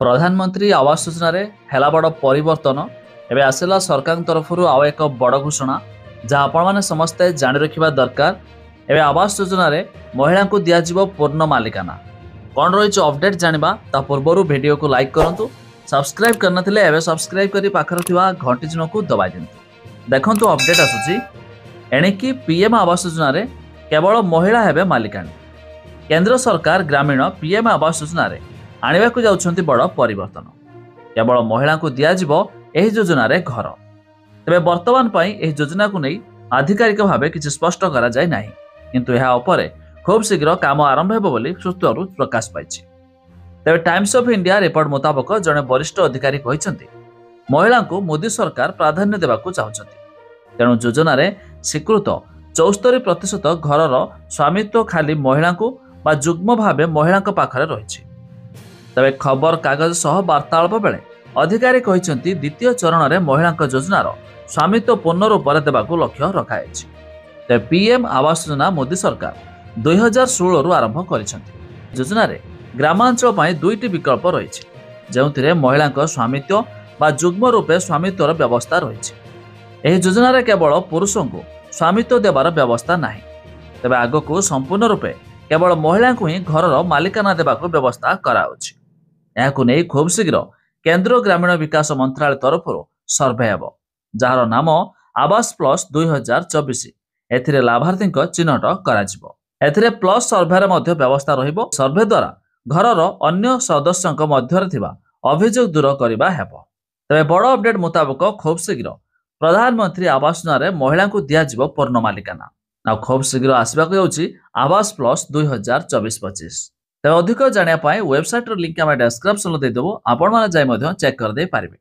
प्रधानमंत्री आवास योजना रे हेला बड़ परिवर्तन एबे आसिला सरकार तरफ आउ एक बड़ घोषणा जहाँ आपण माने समस्ते जानि रखिबा दरकार। एबे आवास योजना रे महिला को दिया जिवो पूर्ण मालिकाना कौन रही अपडेट जानिबा ता पूर्वरु वीडियो को लाइक करंतु, सब्सक्राइब करना थिले एबे सब्सक्राइब करी पाखर थिबा घंटी चिन्ह को दबाइ दिंतु। देखंतु अपडेट आसुची एणिकी पीएम आवास योजना रे केवल महिला हेबे मालिकानी। केंद्र सरकार ग्रामीण पीएम आवास योजना रे आनिबाकु जाउछंती बड़ परिवर्तन। केवल महिला को दिया जिवो एही योजना रे घर। तबे वर्तमान पई एही योजना को नै आधिकारिक भाबे किछि स्पष्ट करा जाय नाही, किंतु एहा उपरे खूब शीघ्र काम आरंभ हेबो बोली सूत्ररु प्रकाश पाइछि। तबे टाइम्स ऑफ इंडिया रिपोर्ट मुताबक जने वरिष्ठ अधिकारी कहिसंती महिला को मोदी सरकार प्राधान्य देबाकू चाहुछंती, तेणु योजना रे स्वीकृत 74% घरर स्वामित्व खाली महिला को बा जुग्म भाबे महिला पाखरे रहिछि। तबे खबर कागज सह वार्तालाप बेले अधिकारी कहिसंती द्वितीय चरण रे महिला योजनार स्वामित्व पूर्ण रूप से देबाकू लक्ष्य रखाଯାଇଛି। तबे पीएम आवास योजना मोदी सरकार 2016 रु आरंभ करिसंती। योजना रे ग्रामांचल पई दुईटी विकल्प रहिछि, जेउथिरे महिला स्वामित्व बा जुग्म रूपे स्वामित्वर व्यवस्था रहिछि। एही योजना रे केवल पुरुषों को स्वामित्व देवार व्यवस्था नाही। तबे आगको संपूर्ण रूपे केवल महिला को ही घरर मालिकाना देबाकू व्यवस्था कराउछि। याकू नै खूब शीघ्र केंद्र ग्रामीण विकास मंत्रालय तरफ सर्वे हेब, जार नाम आवास प्लस 2024। एथिरे लाभार्थी चिन्हट कराजिबो। एथिरे प्लस सर्वे रे मध्य व्यवस्था रहिबो। सर्वे द्वारा घरर अन्य सदस्यक मध्यरे थिबा अभियोग दूर करिबा हेबो। तबे बड़ अपडेट मुताबक खूब शीघ्र प्रधानमंत्री आवास योजना रे महिला को दिया जिवो पूर्ण मालिकाना। ना खूब शीघ्र आसबाक जाउछि आवास प्लस 2024-25। तबे अधिक जानिया पाए वेबसाइट रो लिंक हम डिस्क्रिप्शन रे दे देबो, आपण माने जाय मध्य चेक कर दे पारिबे।